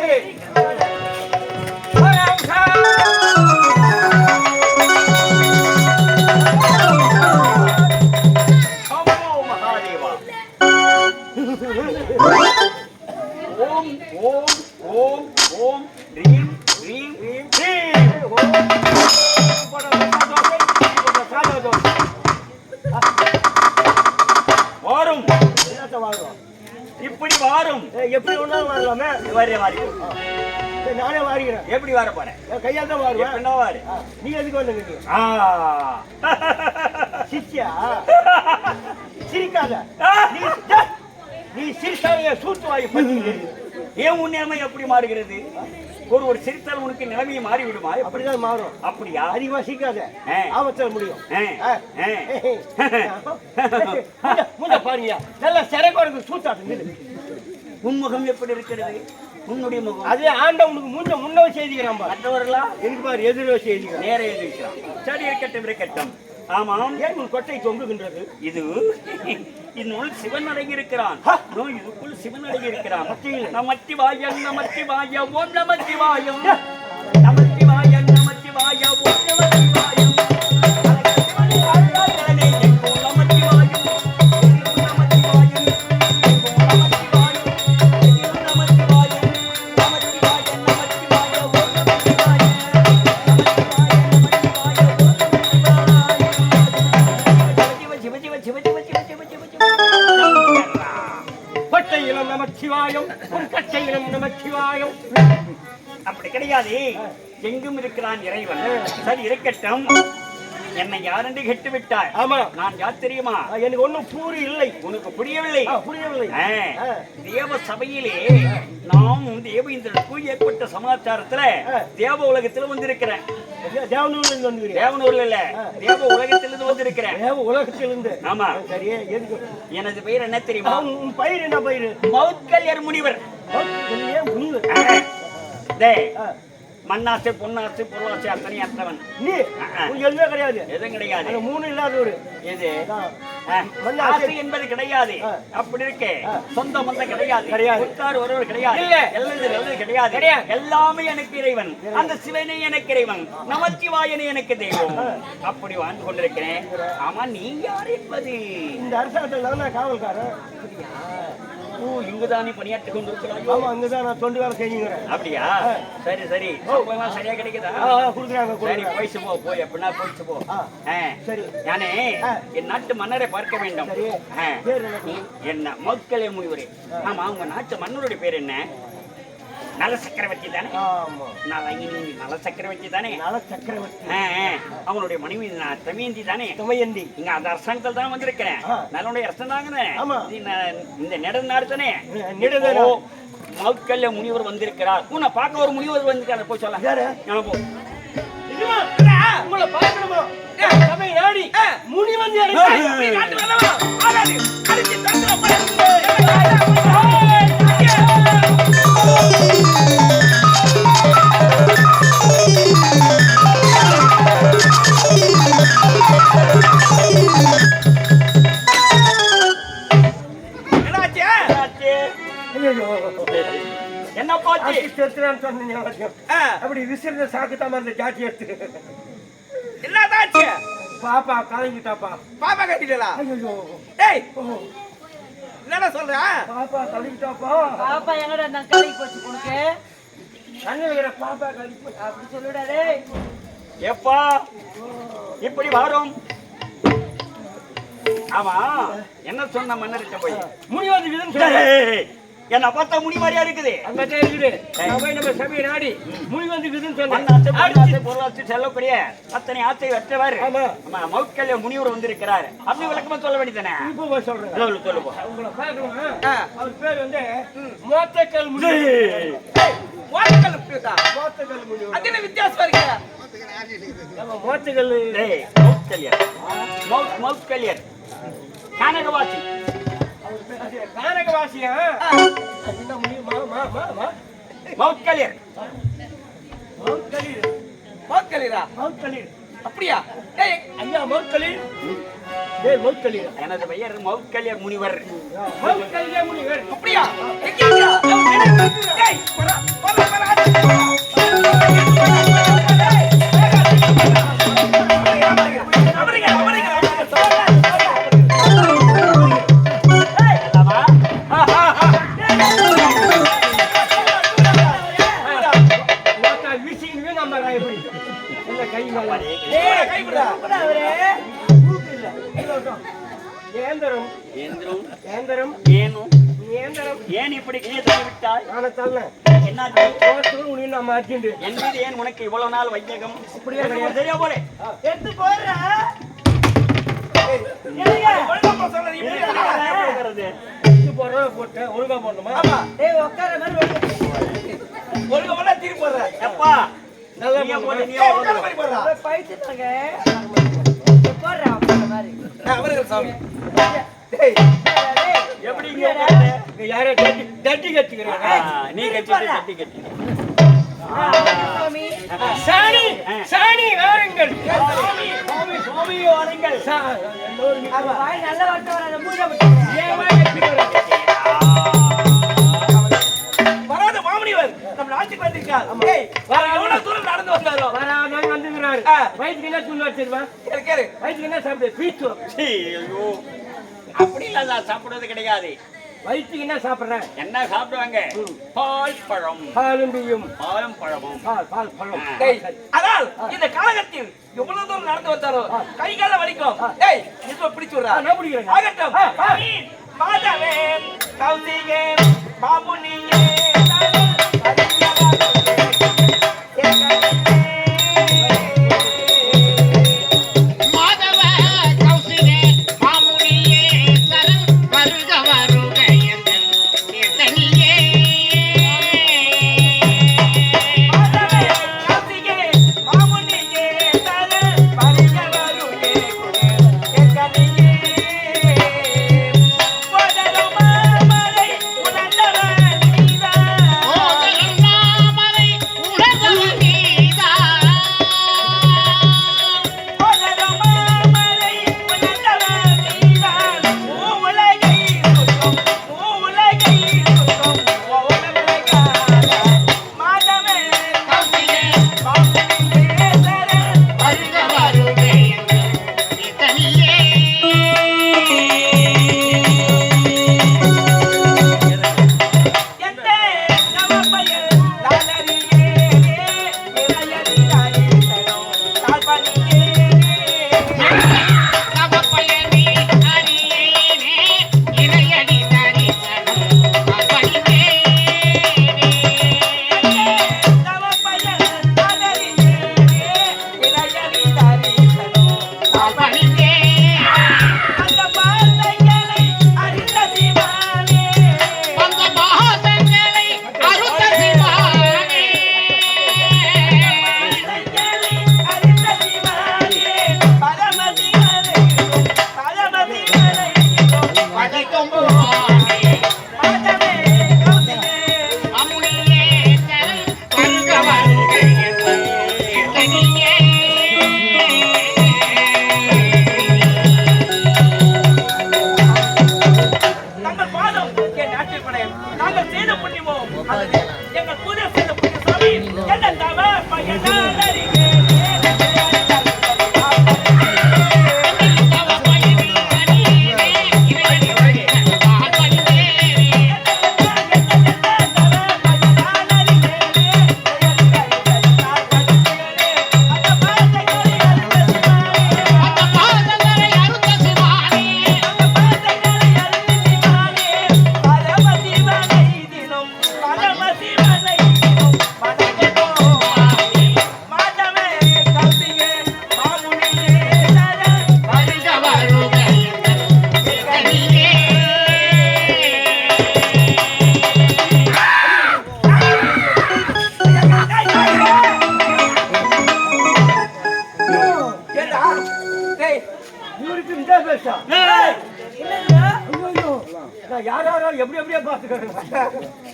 ஓம் ஓம் ஓம் ஓம் ரீம் ரீம் ரீம் ரீம் வாரும் இப்படி வாரும் எப்படி ஒன்றாலும் வரலாமே வாரி நானே வாரிக்கிறேன். எப்படி வர போறேன்? கையால் தான் வாருவேன். என்ன வாரு? நீ எதுக்கு வந்துங்க? சிரிச்சியா? சிரிக்காத. நீ சிரிச்சாலே சூத்து வாய் பண்ணி ஏன் உண்மையாம எப்படி மாறுகிறது? ஒரு சிரித்தால் உனக்கு நிலைமையை மாறி விடுமா? அப்படிதான் மாறும். அப்படியா? அதிகமா சிரிக்காத, ஆபத்துல முடியும். பாருங்க நல்லா சிறகு சூத்தாட்டு. உன்முகம் எப்படி இருக்கிறது? உன்னுடைய முகம் அதே ஆண்டவனுக்கு முன்னவே செய்திக்கிறான். மற்றவர்களா எனக்கு பாரு எதிரோ செய்திக்கிறான், நேர எழுதிக்கிறான். சரி, இருக்கட்டும். ஆமாம், ஏன் உன் கொட்டை தொங்குகின்றது? இது இதனுள் சிவன் அடங்கி இருக்கிறான். இதுக்குள் சிவன் அடங்கி இருக்கிறான். நமச்சிவாயம் நமச்சிவாயம் ஓம் நமச்சிவாயம் நமச்சிவாயம் நமச்சிவாயம் ஓம் நமச்சிவாயம். அப்படி கிடையாது, எங்கும் இருக்கிறான் இறைவன். சரி, இருக்கட்டும். என்னை யாரென்று கெட்டு விட்டாய்? ஆமா, நான் யார் தெரியுமா? எனக்கு ஒன்னும் பூரி இல்லை. உனக்கு புரியவில்லை? புரியவில்லை. தேவ சபையிலே நாம் தேவேந்திரனுக்கு ஏற்பட்ட சமாச்சாரத்துல தேவ உலகத்துல வந்திருக்கிறேன். தேவனூர்ல இல்ல, தேவ உலகத்திலிருந்து வந்திருக்கிறேன். தேவ உலகத்திலிருந்து? ஆமா. சரி, எதுக்கு? எனது பெயர் என்ன தெரியுமா? உன் பயிர் என்ன பயிர்? மௌத்கல்யர் முனிவர். மண்ணாசை பொன்னாசை பொருளாசை அத்தனை அத்தவன். நீ எதுவுமே கிடையாது. எதுவும் கிடையாது. மூணு இல்லாத ஒரு எது ஆசை என்பது கிடையாது. அப்படி இருக்கே, சொந்த மந்தம் கிடையாது, உட்கார் ஒருவர் கிடையாது, நல்லது கிடையாது. எல்லாமே எனக்கு இறைவன். அந்த சிவனே எனக்கு இறைவன், நமச்சிவாயனே எனக்கு தெய்வம். அப்படி வாழ்ந்து கொண்டிருக்கிறேன். ஆமா, நீ யார் என்பது? இந்த அரசாங்கத்தில் காவல்காரன். இங்குதானே பணியாற்றி கொண்டிருக்கிறாய்? ஆமா, அங்கதான் நான் தொண்டு வேலை செஞ்சுக்கிறேன். அப்படியா? சரி சரியா கிடைக்குதா? குடுக்குறாங்க. சரி, போயிச்சு போ. போய் அப்படின்னா போயிச்சு போ. சரி, நானே என் நாட்டு மன்னரை பார்க்க வேண்டும். என்ன மௌத்கல்ய முனிவரே? ஆமா, உங்க நாட்டு மன்னருடைய பேர் என்ன? நல சக்கரவர்த்தி தானே? நல சக்கரவர்த்தி தானே? நல சக்கரவர்த்தி. அவனுடைய மனைவி தமயந்தி தானே? தமயந்தி. இங்க அந்த அரசாங்கத்தில் தான் வந்திருக்கிறேன். நல்லுடைய அரசன் தாங்க. ஆமா, இந்த நெடுநாடு தானே? மௌத்கல்ய முனிவர் வந்திருக்கிறார். உன்னை பார்க்க ஒரு முனிவர் வந்திருக்காரு. போய் சொல்ல போ. உங்களை பார்க்கணுமா? முனி வந்து என்ன பாச்சு? அப்படி விசிற சாக்குத்தாம அந்த ஜாட்டி எடுத்து என்னதாச்சு? பாப்பா கலங்கிட்டாப்பா. பாப்பா கட்டிடலா? ஏய், என்னடா சொல்ற? பாப்பா கலங்கிட்டாப்பா. பாப்பா எங்கடா நான் கலங்கி போச்சு உனக்கு? கண்ணுல பாப்பா கலங்கி போச்சு அப்படி சொல்லுடா டேய். எப்பா இப்படி வரும்? ஆமா, என்ன சொன்ன மன்னர்கிட்ட போய்? முனிவாதி விதம் சொல்ல. என்ன பார்த்தா முனி மாதிரியா இருக்குது. அங்கதே இருக்குது. நம்ம சபையை நாடி முனிவாதி விதம் சொல்ல. பொருளாட்சி செல்லக்கூடிய அத்தனை ஆசை வெற்றவர் மௌத்கல்ய முனிவர் வந்திருக்கிறார். அப்படி விளக்கமா சொல்ல வேண்டியதானே? இப்போ சொல்றேன். சொல்லு போ. உங்களை பார்க்கணுமா? அவர் பேர் வந்து மோத்தக்கல் முனிவர். மோத்தக்கல் முனிவர். மோத்தக்கல் முனிவர். அது என்ன வித்தியாசம் இருக்கு? நம்ம மோத்தக்கல் மௌத்கல்யர். மௌத்கல்யர் கானகவாசி. கானகவாசியா? மௌத்கல்யர். மௌத்கலிரா? மௌத்கலிர். அப்படியா? ஐயா மௌத்கலிர். எனது பெயர் மௌத்கல்யர் முனிவர். மௌத்கல்ய முனிவர். அப்படியா? ஏன் இப்படி கீழே தள்ளிவிட்டாய்? என் மீது ஏன் உனக்கு இவ்வளவு நாள் வையகம்? சரியா போலே எடுத்து போடுற போட்டேன் ஒழுங்கா போடணுமா? உட்கார மாதிரி ஒழுங்கா போட்டா திருப்பி போடுறேன். எப்பா நல்லா போட்டு நீ பைத்துட்டாங்க போடுற மாதிரி சாமி எப்படி யாரோ தட்டி கட்டிக்கிறேன். நீ கட்டி தட்டி கட்டி சாணி சாணி வாருங்கள். சுவாமி வாருங்கள். நல்ல வார்த்தை வராத மூஞ்ச வராத மாமணிவர் நம்ம நாட்டுக்கு வந்திருக்கார். எவ்வளவு தூரம் நடந்து வந்தாரோ வந்துங்கிறாரு. வயிற்றுக்கு என்ன தூள் வச்சிருவா? கேரு வயிற்றுக்கு என்ன சாப்பிடு? பீச்சு. ஐயோ அப்படி இல்ல சாப்பிடுறது கிடையாது. வயிற்றுக்கு என்ன சாப்பிடுறேன்? என்ன சாப்பிடுவாங்க? பால் பழம். பாலும் பியும் பாலும் பழமும். பால் பழம். அதால் இந்த காலகத்தில் எவ்வளவு தூரம் நடந்து வந்தாரோ கை கால வலிக்கும். டேய் இது பிடிச்சு விடுறா. நான் பிடிக்கிறேன். ஆகட்டும். மாதவே கௌசிகே பாபுனியே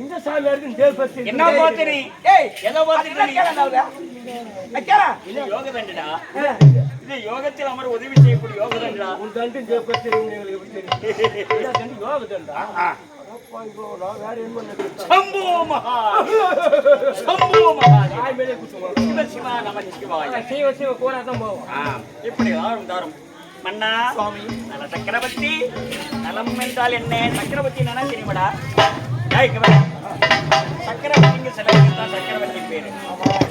இந்த சாமியாருக்கு தேவபக்தி என்ன பாத்துறீ? ஏய் ஏதோ பாத்துறீ? இது யோக தண்டடா. இது யோகத்தில் அமர் உதவி செய்யக்கூடிய யோக தண்டடா. உன் தண்டு தேவபக்தி உங்களுக்கு எப்படி தெரியும்? யோக தண்டா சம்போ மகா சம்போ மகா சிவ சிவா நம சிவாய சிவ சிவ கோலாதான் போவோம். இப்படி தாரும் மன்னா சுவாமி நல சக்கரவர்த்தி நலம் என்றால் என்ன? சக்கரவர்த்தி என்ன தெரியுமாடா? சக்கரவர்த்திங்க சில தான் சக்கரவர்த்தி பேரு.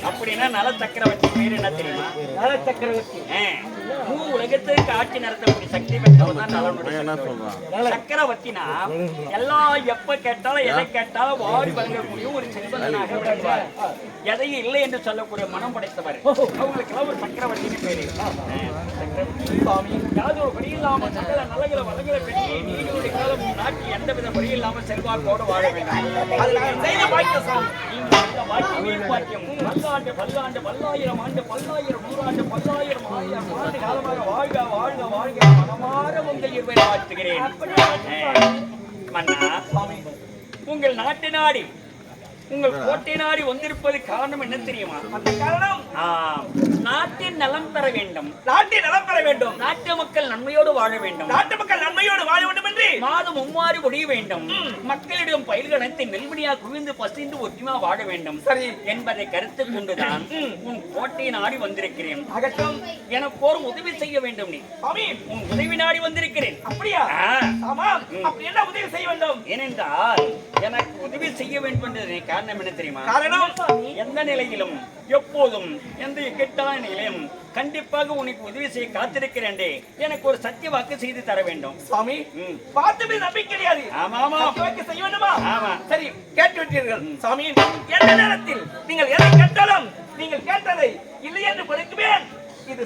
அப்படின்னா நல சக்கரவர்த்தி பேரு என்ன தெரியுமா? நல சக்கரவர்த்தி உலகத்துக்கு ஆட்சி நடத்தக்கூடிய சக்தி பெற்றவர் தான் நலனுடைய சக்கரவர்த்தினா. எல்லாம் எப்ப கேட்டாலும் எதை கேட்டாலும் வாரி வழங்கக்கூடிய ஒரு செல்வந்தனாக விளங்குவார். எதையும் இல்லை என்று சொல்லக்கூடிய மனம் படைத்தவர். அவங்களுக்கு எல்லாம் ஒரு சக்கரவர்த்தின்னு பேரு. சுவாமி யாவது ஒரு வழி இல்லாமல் சகல நலங்களை வளங்களை பெற்று நீங்களுடைய காலம் நாட்டில் எந்தவித வழி இல்லாமல் செல்வாக்கோடு வாழ வேண்டும். செய்த பாக்கியம் சாமி. பாக்கியம் பல்லாண்டு பல்லாண்டு பல்லாயிரம் ஆண்டு பல்லாயிரம் நூறாண்டு பல்லாயிரம் ஆயிரம் ஆண்டு காலமாக வாழ்க வாழ்க வாழ்க மனமாற உங்கள் இருவரை வாழ்த்துகிறேன். மன்னா சுவாமி உங்கள் நாட்டு நாடி உங்கள் கோட்டை நாடி வந்திருப்பது காரணம் என்ன தெரியுமா? அந்த காரணம் நாட்டின் நலம் பெற வேண்டும். நாட்டின் நலம் பெற வேண்டும். நாட்டு மக்கள் நன்மையோடு வாழ வேண்டும். நாட்டு மக்கள் நன்மையோடு வாழ வேண்டும் என்று மாதம் மும்மாறி ஒழிய வேண்டும். மக்களிடம் பயிர்கள் அனைத்து நெல்மணியா குவிந்து பசிந்து ஒற்றுமா வாழ வேண்டும். சரி என்பதை கருத்து கொண்டுதான் உன் கோட்டை நாடி வந்திருக்கிறேன். அகற்றும் எனக்கு ஒரு உதவி செய்ய வேண்டும். நீ உன் உதவி நாடி வந்திருக்கிறேன். அப்படியா? ஆமா. அப்படி என்ன உதவி செய்ய வேண்டும்? ஏனென்றால் எனக்கு உதவி செய்ய வேண்டும் என்று காரணம் என்ன தெரியுமா? காரணம் எந்த நிலையிலும் எப்போதும் எந்த இக்கட்டான நிலையிலும் கண்டிப்பாக உனக்கு உதவி செய்ய காத்திருக்கிறேன். எனக்கு ஒரு சத்திய வாக்கு செய்து தர வேண்டும். சுவாமி பார்த்து நம்பிக்கை கிடையாது. ஆமா ஆமா செய்ய வேண்டுமா? ஆமா சரி கேட்டு விட்டீர்கள். சுவாமி எந்த நேரத்தில் நீங்கள் எதை கேட்டாலும் நீங்கள் கேட்டதை இல்லை என்று கொடுக்குவேன். இது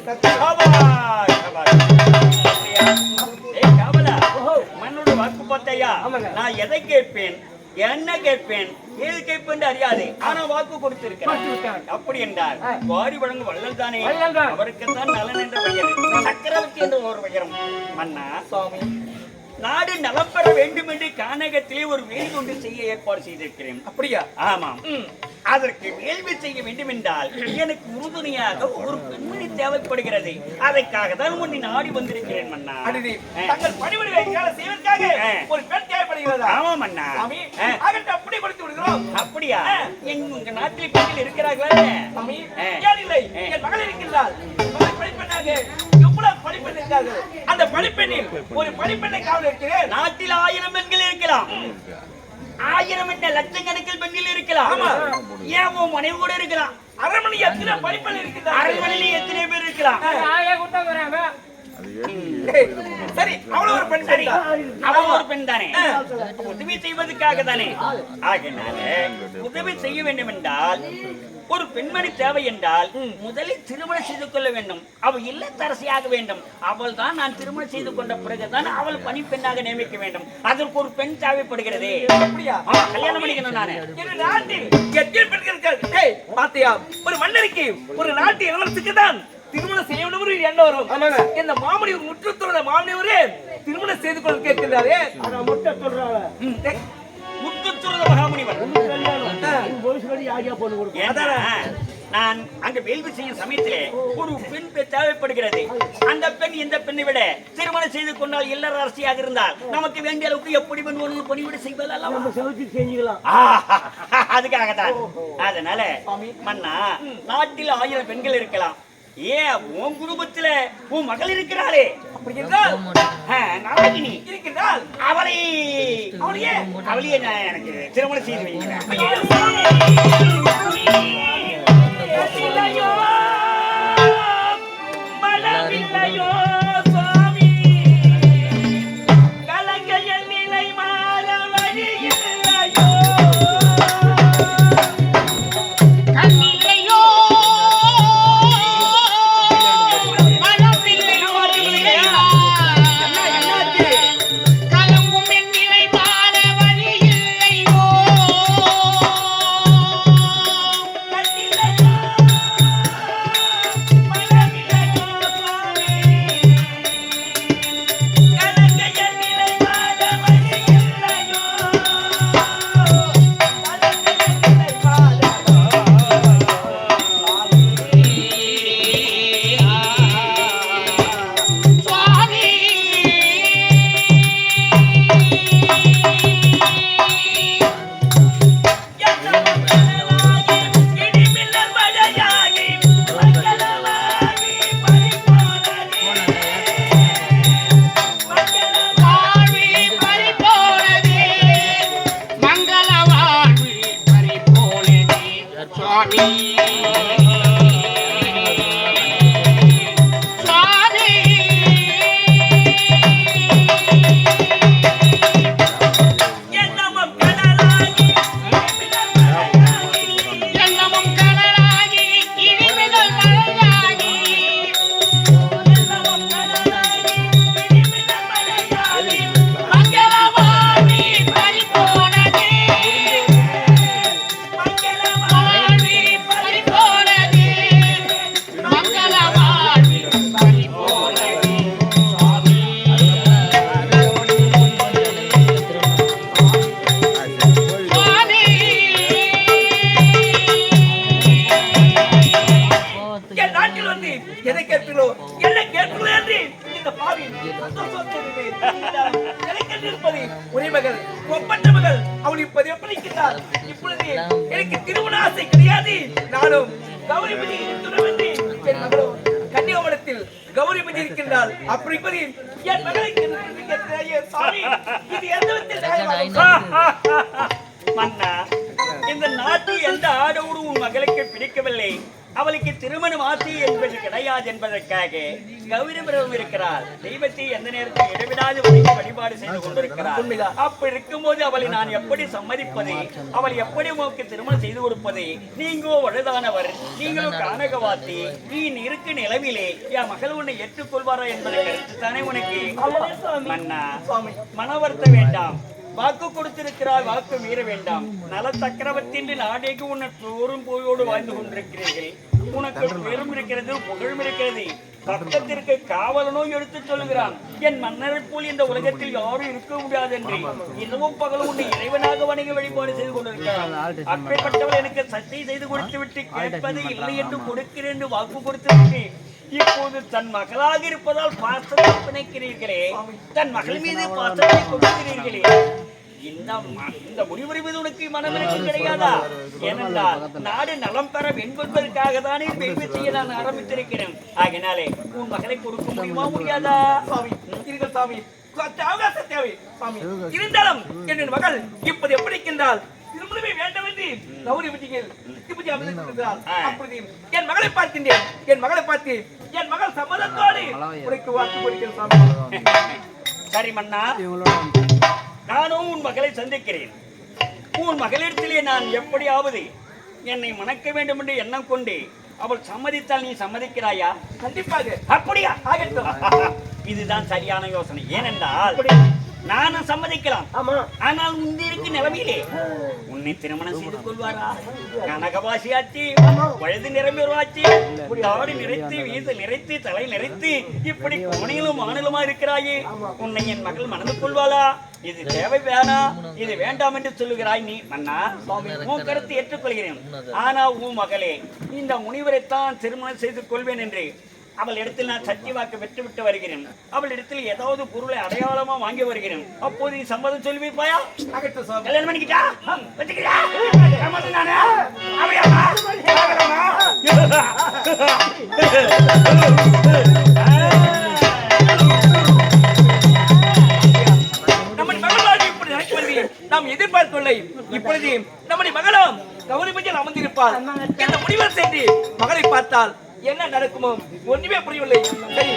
மண்ணோட வாக்கு பார்த்தையா? நான் எதை கேட்பேன் என்ன கேட்பேன் ஏது கேட்பேன் அறியாது. ஆனா வாக்கு கொடுத்திருக்கிறேன். அப்படி என்றால் வாரி வழங்கும் வள்ளல் தானே அவருக்குத்தான் நலன் என்ற பெயர். சக்கரவர்த்தி என்ற ஒரு பெயரும். மன்னா சுவாமி நாடு நலம் பெற வேண்டும் என்று கானகத்திலே ஒரு வேள்வி ஒன்று செய்ய ஏற்பாடு செய்திருக்கிறேன். அப்படியா? ஆமாம். அதற்கு வேள்வி செய்ய வேண்டும் என்றால் எனக்கு உறுதுணையாக ஒரு பெண்மணி தேவைப்படுகிறது. அதற்காக தான் உன்னை நாடி வந்திருக்கிறேன் மன்னா. தங்கள் பணிவிடை செய்வதற்காக ஒரு பெண் தேவைப்படுகிறது. ஆமா மன்னா. அப்படி கொடுத்து விடுகிறோம். அப்படியா? எங்க நாட்டில் பெண்கள் இருக்கிறார்களா? ஏன் இல்லை? என் மகள் இருக்கின்றாள். படிப்பெண்ணாக எவ்வளவு படிப்பெண் இருக்கார்கள். அந்த படிப்பெண்ணில் ஒரு படிப்பெண்ணை காவல் இருக்கிறேன். நாட்டில் 1000 பெண்கள் இருக்கலாம். 1000 என்ன லட்சக்கணக்கில் பெண்கள் இருக்கலாம். ஏன் உன் மனைவி கூட இருக்கலாம். அரண்மனை எத்தனை படிப்பெண் இருக்கிறார். அரண்மனையில் எத்தனை பேர் இருக்கலாம். சரி அவ்வளவு ஒரு பெண். சரி அவள் ஒரு பெண் தானே. உதவி செய்வதற்காக தானே. ஆகினால உதவி செய்ய வேண்டும் என்றால் ஒரு பெண்மணி தேவை என்றால் முதலில் திருமணம் செய்து கொள்ள வேண்டும். அவள் இல்லத்தரசியாக வேண்டும். அவள் தான் நான் திருமணம் செய்து கொண்ட பிறகுதான் அவள் பணிப்பெண்ணாக நியமிக்க வேண்டும். அதற்கு ஒரு பெண் தேவைப்படுகிறது. கல்யாணம் பண்ணிக்கணும். நானு நாட்டில் எத்தனை பெண்கள் பாத்தியா? ஒரு மன்னருக்கு ஒரு நாட்டு இளவரசுக்கு தான் திருமணம் செய்ய வேண்டும் என்ன வரும். இந்த மாமணி முற்றத்தோட மாமனிவரே திருமணம் செய்து கொள்ள கேட்கிறாரே. முட்ட சொல்றாங்க நான் அங்க வேள்வி செய்யும் சமயத்திலே ஒரு பெண் தேவைப்படுகிறது. அந்த பெண் இந்த பெண்ணை விட திருமணம் செய்து கொண்டால் இல்லறரசியாக இருந்தால் நமக்கு வேண்டிய அளவுக்கு எப்படி பணிவிட செய்வதெல்லாம் அதுக்காகத்தான். அதனால மன்னா நாட்டில் 1000 பெண்கள் இருக்கலாம். ஏன் உன் குடும்பத்துல உன் மகள் இருக்கிறாளே அப்படி என்றால் நாராயணி இருக்கிறாள். அவளையே நான் எனக்கு திருமணம் செய்து வைக்கிறேன். சுவாமி கலங்கையில் நிலை மாற வழி இல்லையோ. எதை கேட்கிறோ என்ன கேட்கிறோ என்று இந்த பாவி இருப்பது ஒரே மகள் ஒப்பற்ற மகள் அவள் இப்போது எப்படி இருக்கிறார் இப்பொழுது எனக்கு திருமண ஆசை கிடையாது நானும் கௌரிபதி துணவென்று என் மகளோ கன்னியாகுமரத்தில் கௌரிபதி இருக்கின்றால் அப்படி இருப்பது என் மகளுக்கு சாமி இது எந்த விதத்தில் மன்னா இந்த நாட்டில் எந்த ஆடோடு உன் மகளுக்கு பிடிக்கவில்லை அவளுக்கு திருமணம் ஆசை என்பது கிடையாது என்பதற்காக கௌரவம் இருக்கிறார் தெய்வத்தை எந்த நேரத்தில் இடைவிடாது வழிபாடு செய்து கொண்டிருக்கிறார் அப்படி இருக்கும்போது அவளை நான் எப்படி சம்மதிப்பது அவள் எப்படி உனக்கு திருமணம் செய்து கொடுப்பது நீங்கோ வலுதானவர் நீங்களும் கானகவாத்தி நீ இருக்கு நிலவிலே என் மகள் உன்னை ஏற்றுக்கொள்வாரா என்பதை கருத்து தானே உனக்கு மன்னா மனவர்த்த வேண்டாம் வாக்கு கொடுத்திருக்கிறார் வாக்கு மீற வேண்டாம் நல சக்கரவர்த்தி நாடேக்கு உன்னை சோறும் போயோடு வாழ்ந்து கொண்டிருக்கிறீர்கள் உனக்கு பெரும் இருக்கிறது புகழும் இருக்கிறது பக்கத்திற்கு காவலனோ எடுத்து சொல்லுகிறான் என் மன்னரை போல் இந்த உலகத்தில் யாரும் இருக்க முடியாது என்று இரவும் பகலும் உன்னை இறைவனாக வணங்கி வழிபாடு செய்து கொண்டிருக்கிறான் அப்படிப்பட்டவள் எனக்கு சட்டை செய்து கொடுத்து விட்டு கேட்பது இல்லை என்று கொடுக்கிறேன் என்று வாக்கு கொடுத்து விட்டு இப்போது தன் மகளாக இருப்பதால் பாசத்தை பிணைக்கிறீர்களே தன் மகள் மீது பாசத்தை கொடுக்கிறீர்களே இந்த முடிவுரை மீது உனக்கு மனமிறக்கு கிடையாதா ஏனென்றால் நாடு நலம் பெற என்பதற்காக தானே பெய்து செய்ய நான் ஆரம்பித்திருக்கிறேன் ஆகினாலே உன் மகளை கொடுக்க முடியுமா முடியாதா சாமி சாமி அவகாசம் தேவை சாமி இருந்தாலும் என் மகள் இப்போது எப்படி இருக்கின்றால் திருமணமே வேண்டாம் என்று கௌரிபதிகள் அப்படி என் மகளை பார்க்கின்றேன் என் மகளை பார்த்து என் மகள் சம்மதத்தோடு உனக்கு வாக்கு கொடுக்கிறேன் சாமி சரி மன்னா நானும் உன் மகளை சந்திக்கிறேன் உன் மகளிடத்திலே நான் எப்படியாவது என்னை மணக்க வேண்டும் என்று எண்ணம் கொண்டு அவள் சம்மதித்தால் நீ சம்மதிக்கிறாயா கண்டிப்பாக அப்படியா இதுதான் சரியான யோசனை ஏனென்றால் நானும் சம்மதிக்கலாம் ஆனால் முந்திருக்கு நிலைமையிலே உன்னை திருமணம் செய்து கொள்வாரா கனகவாசி ஆச்சு வயது நிரம்பியாச்சு தாடி நிறைத்து வீச நிறைத்து தலை நிறைத்து இப்படி கோணிலும் மாநிலமா இருக்கிறாயே உன்னை என் மகள் மணந்து கொள்வாளா இது தேவை வேணாம் இது வேண்டாம் என்று சொல்லுகிறாய் நீ மன்னா உன் கருத்து ஏற்றுக்கொள்கிறேன் ஆனா உன் மகளே இந்த முனிவரைத்தான் திருமணம் செய்து கொள்வேன் என்று அவள் இடத்தில் நான் சட்டி வாக்கு வெற்றுவிட்டு வருகிறேன் அவள் இடத்தில் ஏதாவது பொருளை அடையாளமா வாங்கி வருகிறேன் அப்போது நீ சம்மதம் சொல்லி வைப்பாயா கல்யாணம் பண்ணிக்கிட்டா வச்சுக்கிட்டா சம்மதம் நானே நாம் எதிர்பார்க்கவில்லை இப்பொழுது நம்முடைய மகளும் கௌரிபதியில் அமர்ந்திருப்பார் இந்த முடிவில் சென்று மகளை பார்த்தால் என்ன நடக்குமோ ஒன்றுமே புரியவில்லை சரி